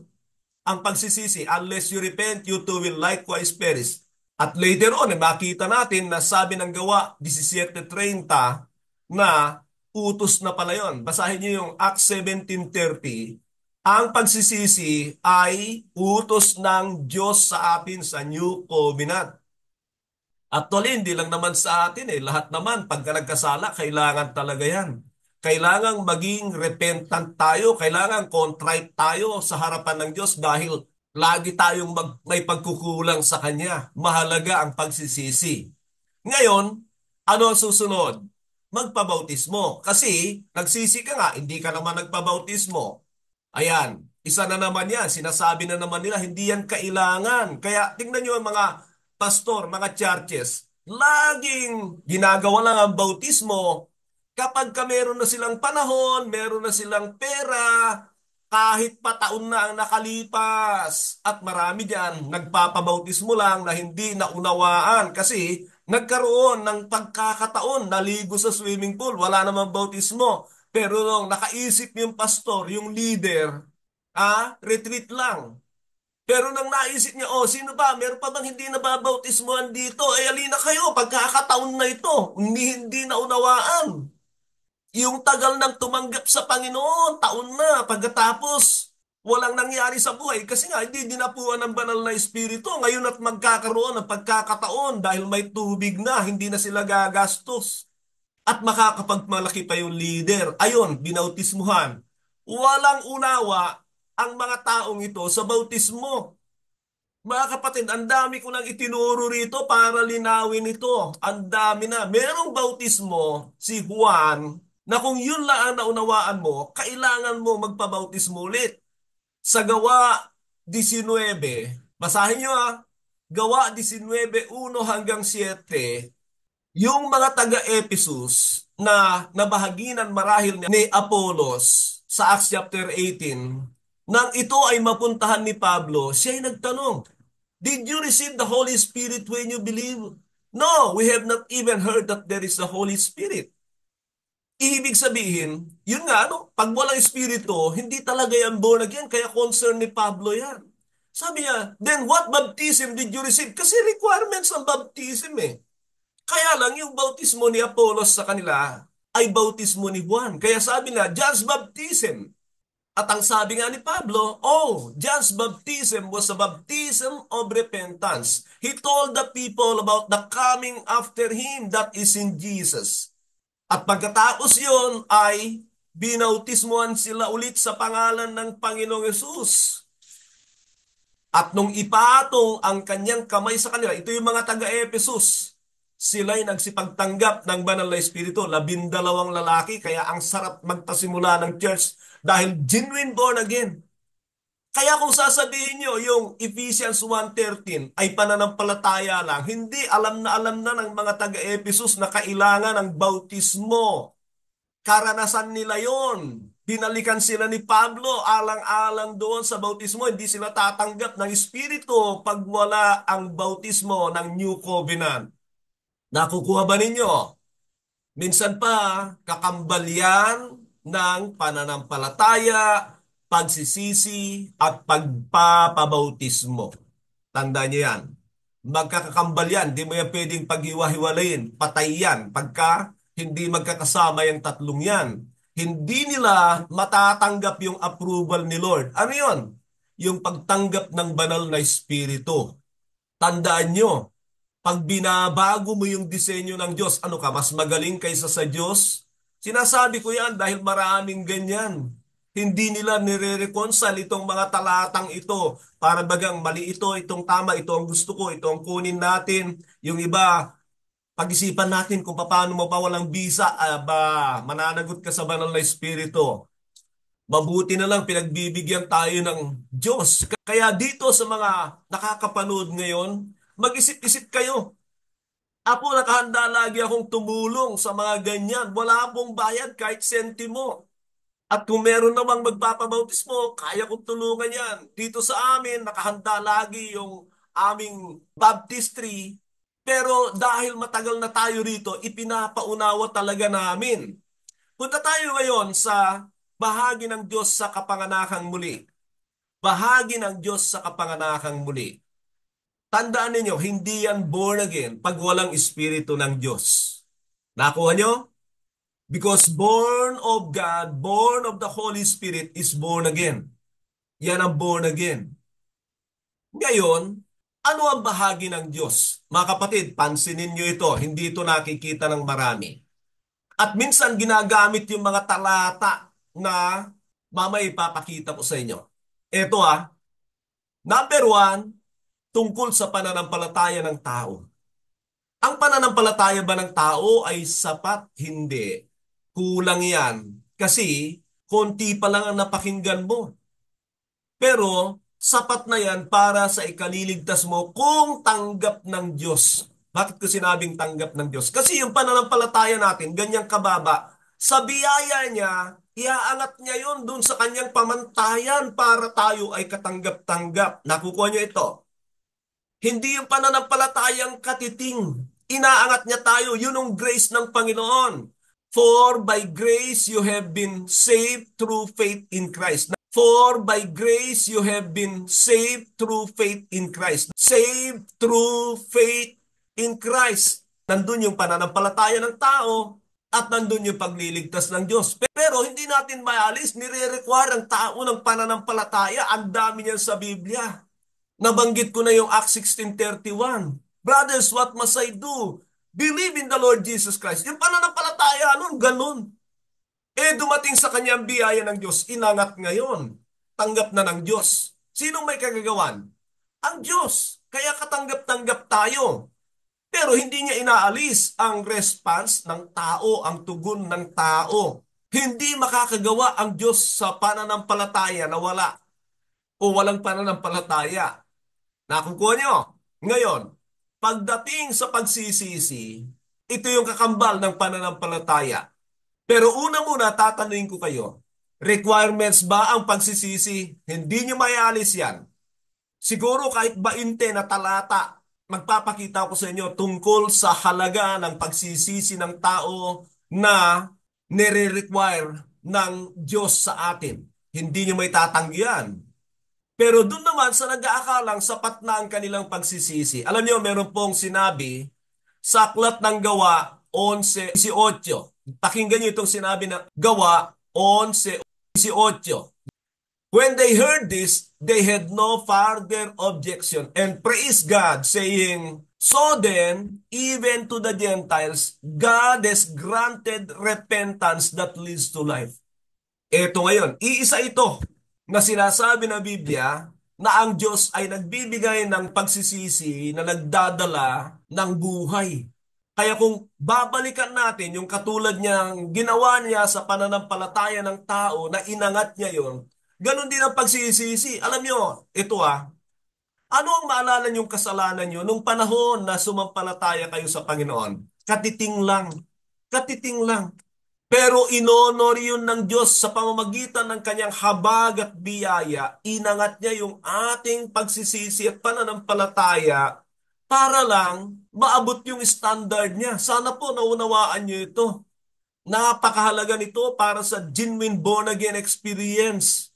ang pagsisisi, "Unless you repent, you too will likewise perish." At later on, makita natin na sabi ng Gawa 17:30 na utos na pala yun. Basahin niyo yung Acts 17:30. Ang pagsisisi ay utos ng Diyos sa atin sa New Covenant. Actually, hindi lang naman sa atin eh. Lahat naman, pagka nagkasala, kailangan talaga yan. Kailangang maging repentant tayo. Kailangan contrite tayo sa harapan ng Diyos dahil lagi tayong may pagkukulang sa Kanya. Mahalaga ang pagsisisi. Ngayon, ano ang susunod? Magpabautismo. Kasi nagsisi ka nga, hindi ka naman nagpabautismo. Ayan, isa na naman yan. Sinasabi na naman nila, hindi yan kailangan. Kaya tingnan nyo ang mga pastor, mga churches, laging ginagawa lang ang bautismo kapag ka meron na silang panahon, meron na silang pera, kahit pa taon na ang nakalipas. At marami dyan, nagpapabautismo lang na hindi naunawaan kasi nagkaroon ng pagkakataon, naligo sa swimming pool, wala namang bautismo. Pero nung nakaisip yung pastor, yung leader, retreat lang. Pero nang naisip niya, oh, sino ba? Meron pa bang hindi nababautismohan dito? Alina kayo, pagkakataon na ito, hindi naunawaan. Yung tagal nang tumanggap sa Panginoon, taon na, pagkatapos, walang nangyari sa buhay. Kasi nga, hindi dinapuan ng banal na espiritu. Ngayon at magkakaroon ng pagkakataon dahil may tubig na, hindi na sila gagastos. At makakapagmalaki pa yung leader. Ayun, binautismuhan. Walang unawa ang mga taong ito sa bautismo. Mga kapatid, ang dami ko nang itinuro rito para linawin ito. Ang dami na. Merong bautismo si Juan na kung yun lang ang naunawaan mo, kailangan mo magpabautismo ulit. Sa Gawa 19, basahin nyo Gawa 19:1 hanggang 7, yung mga taga-Ephesus na nabahaginan marahil ni Apollos sa Acts chapter 18, nang ito ay mapuntahan ni Pablo, siya ay nagtanong, "Did you receive the Holy Spirit when you believe?" "No, we have not even heard that there is a Holy Spirit." Ibig sabihin, yun nga, pag walang Espiritu, hindi talaga yan born again, kaya concern ni Pablo yan. Sabi niya, "Then what baptism did you receive?" Kasi requirements ang baptism eh. Kaya lang yung bautismo ni Apollos sa kanila ay bautismo ni Juan. Kaya sabi na, John's baptism. At ang sabi nga ni Pablo, John's baptism was a baptism of repentance. He told the people about the coming after him, that is in Jesus. At pagkatapos yun ay binautismuhan sila ulit sa pangalan ng Panginoong Yesus. At nung ipatong ang kanyang kamay sa kanila, ito yung mga taga-Ephesus, sila'y nagsipagtanggap ng banal na espiritu, 12 lalaki, kaya ang sarap magpasimula ng church dahil genuine born again. Kaya kung sasabihin nyo yung Ephesians 1:13 ay pananampalataya lang, hindi alam na ng mga taga-Ephesus na kailangan ng bautismo. Karanasan nila yon. Binalikan sila ni Pablo alang-alang doon sa bautismo. Hindi sila tatanggap ng Espiritu pag wala ang bautismo ng New Covenant. Nakukuha ba ninyo? Minsan pa, kakambal yan ng pananampalataya, pagsisisi, at pagpapabautismo. Tandaan niyo yan. Magkakakambal yan. Hindi mo yan pwedeng paghiwa-hiwalayin. Patay yan. Pagka hindi magkakasama yung tatlong yan. Hindi nila matatanggap yung approval ni Lord. Ano yun? Yung pagtanggap ng banal na espiritu. Tandaan nyo, pag binabago mo yung disenyo ng Diyos, ano ka, mas magaling kaysa sa Diyos? Sinasabi ko yan dahil maraming ganyan. Hindi nila nire-reconcile itong mga talatang ito. Para bagang mali ito, itong tama, ito ang gusto ko, ito ang kunin natin. Yung iba, pag-isipan natin kung paano mo pa walang bisa, mananagot ka sa banal na espiritu. Mabuti na lang pinagbibigyan tayo ng Diyos. Kaya dito sa mga nakakapanood ngayon, mag-isip-isip kayo. Ako, nakahanda lagi akong tumulong sa mga ganyan. Wala pong bayad kahit sentimo. At kung meron namang magpapabautismo, kaya kong tulungan yan. Dito sa amin, nakahanda lagi yung aming baptistry. Pero dahil matagal na tayo rito, ipinapaunawa talaga namin. Punta tayo ngayon sa bahagi ng Diyos sa kapanganakang muli. Bahagi ng Diyos sa kapanganakang muli. Tandaan ninyo, hindi yan born again pag walang Espiritu ng Diyos. Nakuha nyo? Because born of God, born of the Holy Spirit is born again. Yan ang born again. Ngayon, ano ang bahagi ng Diyos? Mga kapatid, pansinin nyo ito. Hindi ito nakikita ng marami. At minsan ginagamit yung mga talata na mamaya ipapakita ko sa inyo. Ito number 1, tungkol sa pananampalataya ng tao. Ang pananampalataya ba ng tao ay sapat? Hindi. Kulang yan. Kasi konti pa lang ang napakinggan mo. Pero sapat na yan para sa ikaliligtas mo kung tanggap ng Diyos. Bakit ko sinabing tanggap ng Diyos? Kasi yung pananampalataya natin, ganyang kababa, sa biyaya niya, iaangat niya yon dun sa kanyang pamantayan para tayo ay katanggap-tanggap. Nakukuha niyo ito. Hindi yung pananampalatayang katiting. Inaangat niya tayo. Yun ang grace ng Panginoon. For by grace you have been saved through faith in Christ. For by grace you have been saved through faith in Christ. Saved through faith in Christ. Nandun yung pananampalataya ng tao at nandun yung pagliligtas ng Diyos. Pero hindi natin maalis, nire-require ang tao ng pananampalataya. Ang dami niyan sa Biblia. Nabanggit ko na yung Acts 16:31. Brothers, what must I do? Believe in the Lord Jesus Christ. Yung pananampalataya nun, ganun. Dumating sa kanyang biyaya ng Diyos, inangat ngayon. Tanggap na ng Diyos. Sinong may kagagawan? ang Diyos. Kaya katanggap-tanggap tayo. Pero hindi niya inaalis ang response ng tao, ang tugon ng tao. Hindi makakagawa ang Diyos sa pananampalataya na wala o walang pananampalataya. Nakukuha niyo? Ngayon, pagdating sa pagsisisi, ito yung kakambal ng pananampalataya. Pero una muna, tatanungin ko kayo, requirements ba ang pagsisisi? Hindi niyo mayalis yan. Siguro kahit 20 na talata, magpapakita ko sa inyo tungkol sa halaga ng pagsisisi ng tao na nire-require ng Diyos sa atin. Hindi niyo may tatanggihan. Pero doon naman sa nag-aakalang sapat na ang kanilang pagsisisi. Alam niyo, meron pong sinabi sa Aklat ng Gawa 11:18. Pakinggan niyo itong sinabi ng Gawa 11:18. When they heard this, they had no further objection and praised God, saying, "So then, even to the Gentiles, God has granted repentance that leads to life." Ito ngayon, iisa ito na sinasabi ng Biblia na ang Diyos ay nagbibigay ng pagsisisi na nagdadala ng buhay. Kaya kung babalikan natin yung katulad niyang ginawa niya sa pananampalataya ng tao na inangat niya yon, ganun din ang pagsisisi. Alam niyo, ano ang maalala niyong kasalanan niyo nung panahon na sumampalataya kayo sa Panginoon? Katiting lang. Katiting lang. Pero inonor yun ng Diyos sa pamamagitan ng kanyang habag at biyaya. Inangat niya yung ating pagsisisi at pananampalataya para lang maabot yung standard niya. Sana po naunawaan niyo ito. Napakahalaga nito para sa genuine born again experience.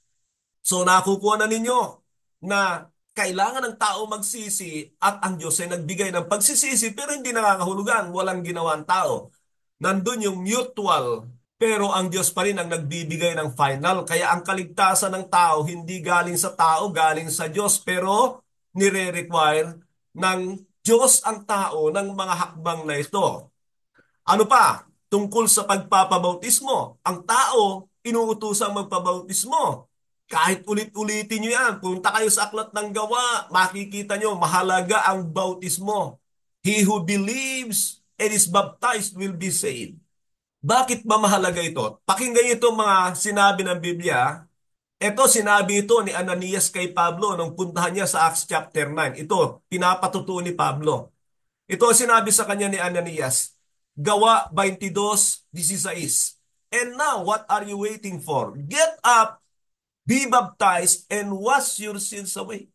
So nakukuha na ninyo na kailangan ng tao magsisi at ang Diyos ay nagbigay ng pagsisisi pero hindi nakakahulugan, walang ginawang tao. Nandun yung mutual, pero ang Diyos pa rin ang nagbibigay ng final. Kaya ang kaligtasan ng tao hindi galing sa tao, galing sa Diyos, pero nire-require ng Diyos ang tao ng mga hakbang na ito. Ano pa? Tungkol sa pagpapabautismo. Ang tao, inuutosang magpabautismo. Kahit ulit-ulitin nyo yan, punta kayo sa Aklat ng Gawa, makikita nyo, mahalaga ang bautismo. He who believes and is baptized will be saved. Bakit ba mahalaga ito? Pakinggan nyo itong mga sinabi ng Biblia. Ito, sinabi ito ni Ananias kay Pablo nung puntahan niya sa Acts chapter 9. Ito, pinapatutuo ni Pablo. Ito ang sinabi sa kanya ni Ananias. Gawa 22:16. And now, what are you waiting for? Get up, be baptized, and wash your sins away.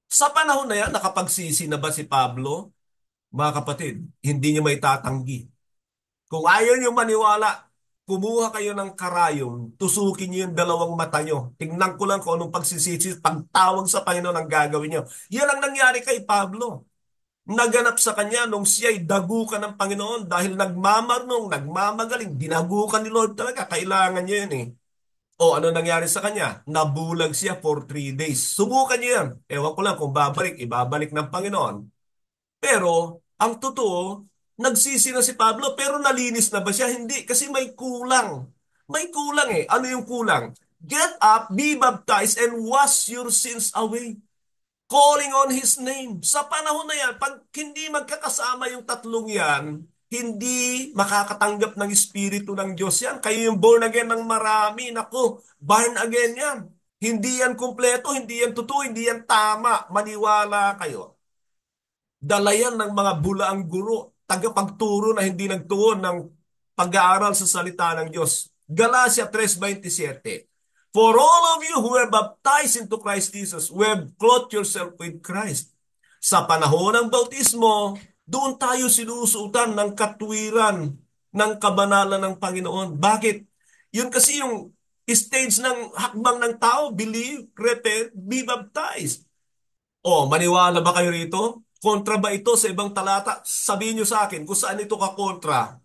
Sa panahon na yan, nakapagsisi na ba si Pablo? Mga kapatid, hindi niyo may tatanggi. Kung ayaw niyo maniwala, kumuha kayo ng karayom, tusukin niyo yung dalawang mata niyo. Tingnan ko lang kung anong pagsisisi, pagtawag sa Panginoon ang gagawin niyo. Yan ang nangyari kay Pablo. Naganap sa kanya nung siya'y dagukan ng Panginoon dahil nagmamarnong, nagmamagaling, dinagukan ni Lord talaga. Kailangan niya yun eh. O ano nangyari sa kanya? Nabulag siya for 3 days. Subukan niyo yan. Ewan ko lang kung babalik, ibabalik ng Panginoon. Pero, ang totoo, nagsisi na si Pablo, pero nalinis na ba siya? Hindi, kasi may kulang. May kulang eh. Ano yung kulang? Get up, be baptized, and wash your sins away. Calling on His name. Sa panahon na yan, pag hindi magkakasama yung tatlong yan, hindi makakatanggap ng Espiritu ng Diyos yan. Kayo yung born again ng marami. Naku, born again yan. Hindi yan kumpleto, hindi yan totoo, hindi yan tama. Maniwala kayo. Dala yan ng mga bulaang guro, tagapagturo na hindi nagtuon ng pag-aaral sa salita ng Diyos. Galatia 3:27. For all of you who were baptized into Christ Jesus, who have clothed yourself with Christ. Sa panahon ng bautismo, doon tayo sinusuotan ng katwiran ng kabanalan ng Panginoon. Bakit? Yun kasi yung stage ng hakbang ng tao, believe, repent, be baptized. O, maniwala ba kayo rito? Kontra ba ito sa ibang talata? Sabihin nyo sa akin kung saan ito kakontra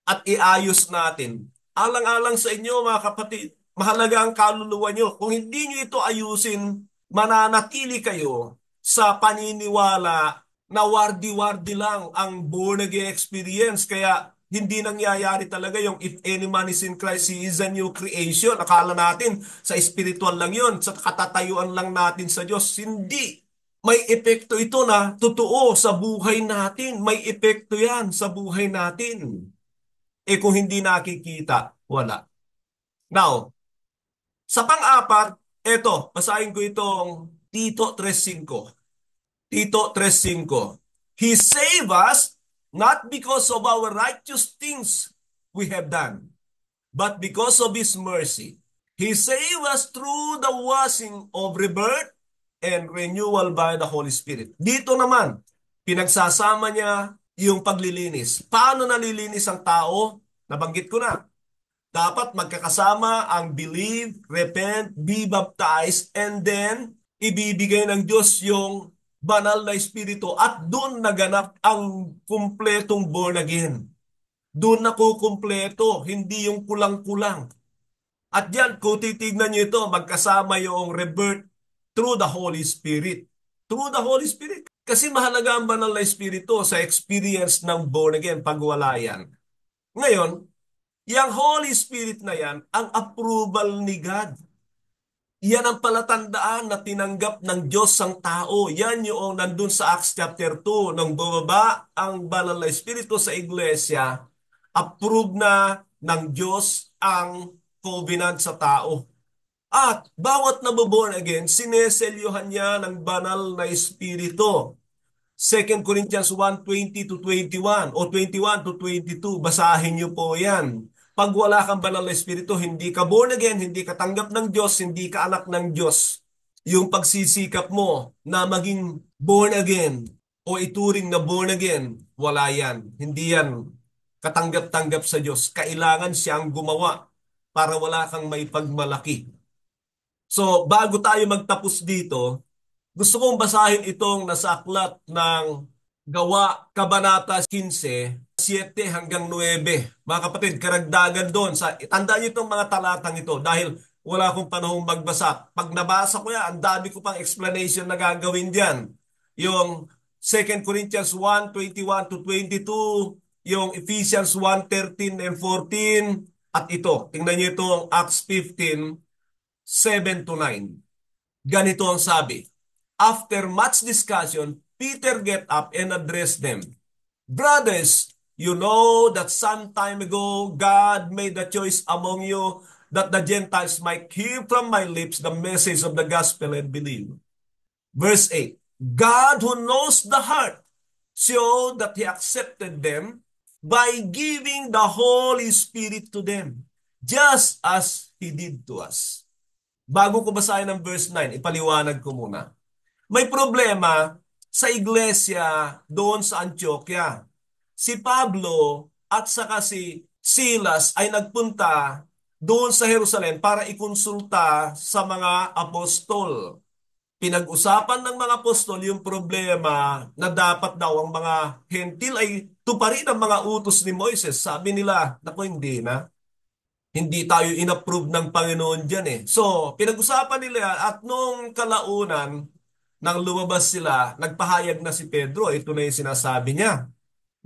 at iayos natin. Alang-alang sa inyo mga kapatid, mahalaga ang kaluluwa nyo. Kung hindi nyo ito ayusin, mananatili kayo sa paniniwala na wardi-wardi lang ang born again experience. Kaya hindi nangyayari talaga yung if any man is in Christ, he is a new creation. Akala natin sa spiritual lang yun, sa katatayuan lang natin sa Diyos. Hindi. May epekto ito na totoo sa buhay natin. May epekto yan sa buhay natin. Kung hindi nakikita, wala. Now, sa pang-apat, eto, basahin ko itong Tito 3:5. Tito 3:5. He saved us not because of our righteous things we have done, but because of His mercy. He saved us through the washing of rebirth and renewal by the Holy Spirit. Dito naman, pinagsasama niya yung paglilinis. Paano nalilinis ang tao? Nabanggit ko na. Dapat magkakasama ang believe, repent, be baptized, and then ibibigay ng Diyos yung banal na espiritu at doon naganap ang kumpletong born again. Doon nakukumpleto, hindi yung kulang-kulang. At yan, kung titignan nyo ito, magkasama yung rebirth through the Holy Spirit. Through the Holy Spirit. Kasi mahalaga ang banal na espiritu sa experience ng born again pag wala yan. Ngayon, yung Holy Spirit na yan, ang approval ni God. Yan ang palatandaan na tinanggap ng Diyos ang tao. Yan yung nandun sa Acts chapter 2. Nung bumaba ang banal na espiritu sa iglesia, approve na ng Diyos ang covenant sa tao. At bawat naboborn again, sineselyuhan niya ng banal na espiritu. 2 Corinthians 1:20 to 21 o 21 to 22, basahin niyo po yan. Pag wala kang banal na espiritu, hindi ka born again, hindi ka tanggap ng Diyos, hindi ka anak ng Diyos. Yung pagsisikap mo na maging born again o ituring na born again, wala yan. Hindi yan katanggap-tanggap sa Diyos. Kailangan siyang gumawa para wala kang may pagmalaki. So, bago tayo magtapos dito, gusto kong basahin itong nasa aklat ng Gawa, Kabanata 15, 7 hanggang 9. Mga kapatid, karagdagan doon. Tandaan niyo itong mga talatang ito dahil wala akong panahong magbasa. Pag nabasa ko yan, ang dami ko pang explanation na gagawin dyan. Yung 2 Corinthians 1:21 to 22, yung Ephesians 1:13 and 14, at ito, tingnan niyo itong Acts 15, 7 to 9. Ganito ang sabi. After much discussion, Peter get up and addressed them. Brothers, you know that some time ago God made a choice among you that the Gentiles might hear from my lips the message of the gospel and believe. Verse 8. God who knows the heart showed that He accepted them by giving the Holy Spirit to them, just as He did to us. Bago ko basahin ang verse 9, ipaliwanag ko muna. May problema sa iglesia doon sa Antioquia. Si Pablo at saka si Silas ay nagpunta doon sa Jerusalem para ikonsulta sa mga apostol. Pinag-usapan ng mga apostol yung problema na dapat daw ang mga hentil ay tuparin ang mga utos ni Moises. Sabi nila, naku hindi na. Hindi tayo inapprove ng Panginoon dyan eh. So, pinag-usapan nila at nung kalaunan, nang lumabas sila, nagpahayag na si Pedro, ito na yung sinasabi niya,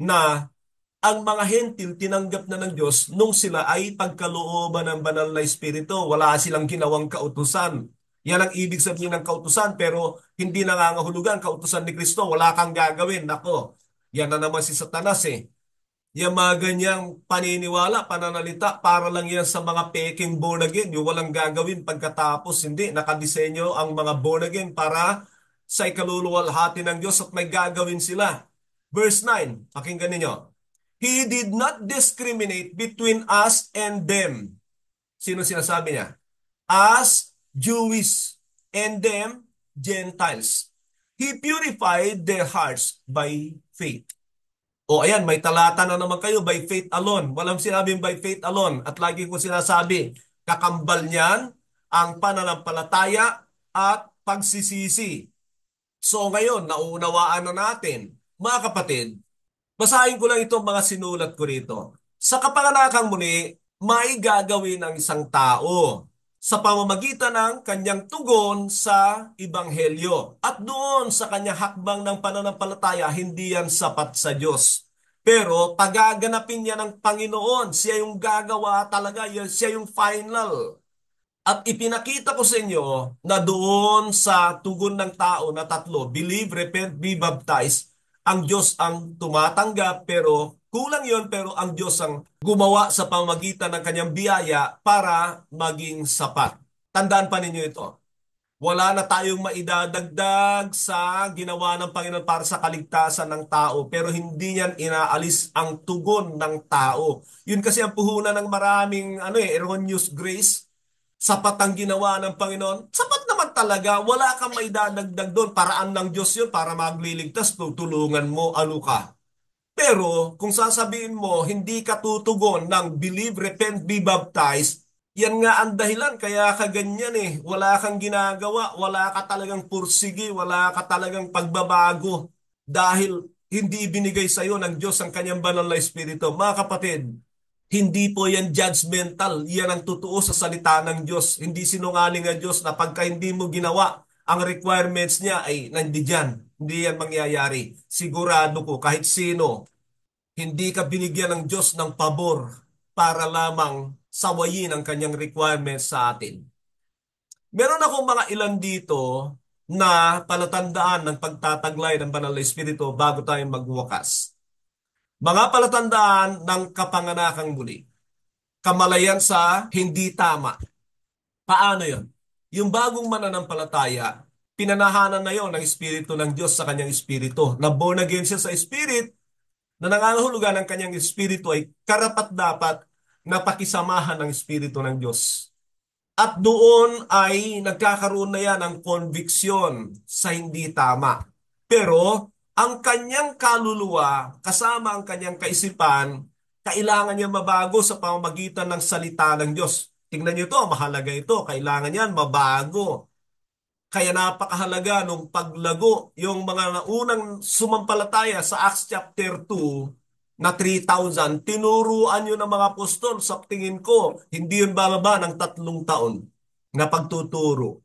na ang mga hentil tinanggap na ng Diyos nung sila ay pagkalooban ng banal na espiritu. Wala silang ginawang kautusan. Yan ang ibig sabihin ng kautusan, pero hindi nangangahulugan kautusan ni Kristo. Wala kang gagawin. Nako, yan na naman si Satanas eh. Yung mga ganyang paniniwala, pananalita, para lang yan sa mga peking born again. Yung walang gagawin pagkatapos, hindi. Nakadisenyo ang mga born again para sa ikaluluwalhati ng Diyos at may gagawin sila. Verse 9, pakinggan ninyo. He did not discriminate between us and them. Sino sinasabi niya? Us, Jewish, and them, Gentiles. He purified their hearts by faith. O ayan, may talata na naman kayo, by faith alone. Walang sinabing by faith alone. At lagi ko sinasabi, kakambal niyan ang pananampalataya at pagsisisi. So ngayon, nauunawaan na natin. Mga kapatid, basahin ko lang itong mga sinulat ko rito. Sa kapanganakang muli, may gagawin ng isang tao sa pamamagitan ng kanyang tugon sa Ibanghelyo. At doon sa kanyang hakbang ng pananampalataya, hindi yan sapat sa Diyos. Pero pagaganapin niya ng Panginoon, siya yung gagawa talaga, siya yung final. At ipinakita ko sa inyo na doon sa tugon ng tao na tatlo, believe, repent, be baptized, ang Diyos ang tumatanggap pero kulang yon, pero ang Diyos ang gumawa sa pamagitan ng kanyang biyaya para maging sapat. Tandaan pa ninyo ito. Wala na tayong maidadagdag sa ginawa ng Panginoon para sa kaligtasan ng tao, pero hindi niyan inaalis ang tugon ng tao. Yun kasi ang puhunan ng maraming erroneous grace. Sapat ang ginawa ng Panginoon. Sapat naman talaga. Wala kang maidadagdag doon. Paraan ng Diyos yun para magliligtas. Tutulungan mo, ano ka. Pero kung sasabihin mo, hindi ka tutugon ng believe, repent, be baptized, yan nga ang dahilan. Kaya ka ganyan eh. Wala kang ginagawa. Wala ka talagang pursigi. Wala ka talagang pagbabago. Dahil hindi ibinigay sa iyo ng Diyos ang kanyang banal na Espiritu. Mga kapatid, hindi po yan judgmental. Yan ang totoo sa salita ng Diyos. Hindi sinungaling ang Diyos na pagka hindi mo ginawa, ang requirements niya ay nandiyan. Hindi yan mangyayari. Sigurado ko kahit sino, hindi ka binigyan ng Diyos ng pabor para lamang sawayin ang kanyang requirements sa atin. Meron akong mga ilan dito na palatandaan ng pagtataglay ng Banal na Espiritu bago tayo magwakas. Mga palatandaan ng kapanganakang muli. Kamalayan sa hindi tama. Paano yon? Yung bagong mananampalataya, pinanahanan na yon ng Espiritu ng Diyos sa kanyang Espiritu. Na born again siya sa Spirit, na nangangahulugan ng kanyang Espiritu ay karapat-dapat na pakisamahan ng Espiritu ng Diyos. At doon ay nagkakaroon na yan ng conviction sa hindi tama. Pero ang kanyang kaluluwa, kasama ang kanyang kaisipan, kailangan niya mabago sa pamamagitan ng salita ng Diyos. Tingnan niyo ito, mahalaga ito. Kailangan niyan mabago. Kaya napakahalaga nung paglago, yung mga naunang sumampalataya sa Acts chapter 2 na 3,000, tinuruan yun ng mga apostol. Sa tingin ko, hindi yun bababa ng 3 taon na pagtuturo.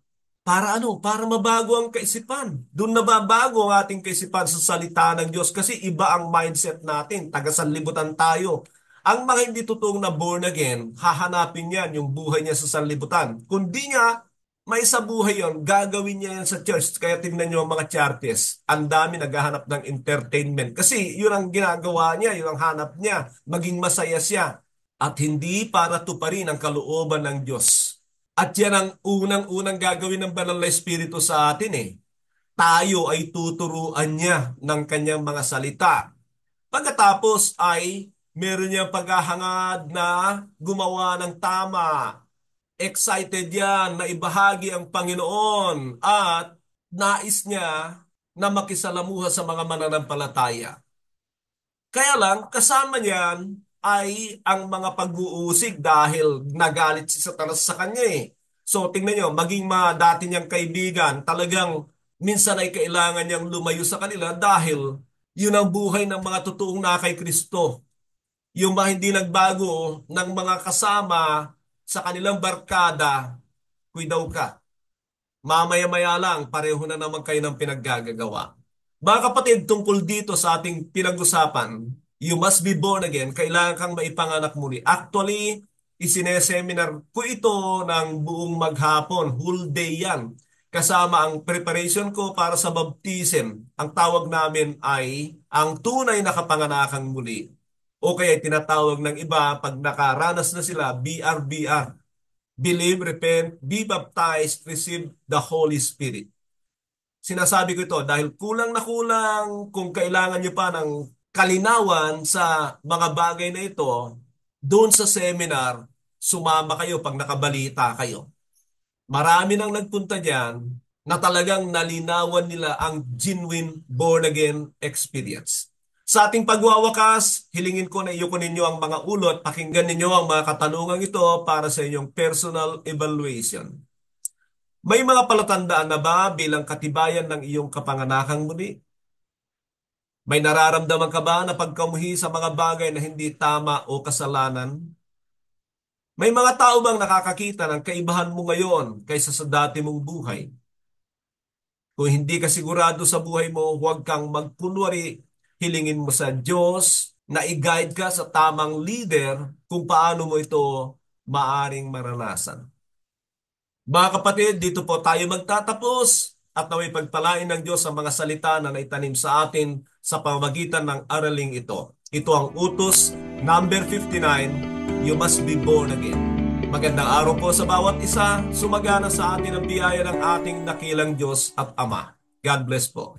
Para ano? Para mabago ang kaisipan. Doon nababago ang ating kaisipan sa salita ng Diyos kasi iba ang mindset natin. Taga-sanlibutan tayo. Ang mga hindi totoong na born again, hahanapin yan yung buhay niya sa sanlibutan. Kundi nga, may sa buhay yon, gagawin niya yan sa church. Kaya tingnan niyo ang mga charities. Ang dami naghahanap ng entertainment. Kasi yun ang ginagawa niya, yun ang hanap niya. Maging masaya siya. At hindi para tuparin ang kalooban ng Diyos. At yan ang unang-unang gagawin ng Banal na Espiritu sa atin eh. Tayo ay tuturuan niya ng kanyang mga salita. Pagkatapos ay meron niyang paghahangad na gumawa ng tama. Excited yan na ibahagi ang Panginoon at nais niya na makisalamuha sa mga mananampalataya. Kaya lang, kasama niyan ay ang mga pag-uusig dahil nagalit si Satanas sa kanya eh. So tingnan nyo, maging mga dati niyang kaibigan, talagang minsan ay kailangan niyang lumayo sa kanila dahil yun ang buhay ng mga totoong na kay Kristo. Yung mga hindi nagbago ng mga kasama sa kanilang barkada, kuidaw ka. Mamaya-maya lang, pareho na naman kayo ng pinaggagawa. Mga kapatid, tungkol dito sa ating pinag-usapan, you must be born again, kailangan kang maipanganak muli. Actually, isineseminar ko ito ng buong maghapon, whole day yan. Kasama ang preparation ko para sa baptism. Ang tawag namin ay ang tunay na kapanganakang muli. O kaya tinatawag ng iba pag nakaranas na sila, BRBR. Believe, repent, be baptized, receive the Holy Spirit. Sinasabi ko ito dahil kulang na kulang kung kailangan nyo pa ng kalinawan sa mga bagay na ito, doon sa seminar, sumama kayo pag nakabalita kayo. Marami nang nagpunta diyan na talagang nalinawan nila ang genuine born-again experience. Sa ating pagwawakas, hilingin ko na iyukunin ninyo ang mga ulot, pakinggan ninyo ang mga katanungan ito para sa inyong personal evaluation. May mga palatandaan na ba bilang katibayan ng iyong kapanganakang muli? May nararamdaman ka ba na pagkamuhi sa mga bagay na hindi tama o kasalanan? May mga tao bang nakakakita ng kaibahan mo ngayon kaysa sa dati mong buhay? Kung hindi ka sigurado sa buhay mo, huwag kang magkunwari. Hilingin mo sa Diyos na i-guide ka sa tamang leader kung paano mo ito maaring maranasan. Mga kapatid, dito po tayo magtatapos at naway pagpalain ng Diyos ang mga salita na naitanim sa atin sa pamamagitan ng araling ito. Ito ang utos number 59, You must be born again. Magandang araw po sa bawat isa. Sumagana sa atin ang biyaya ng ating nakilang Diyos at Ama. God bless po.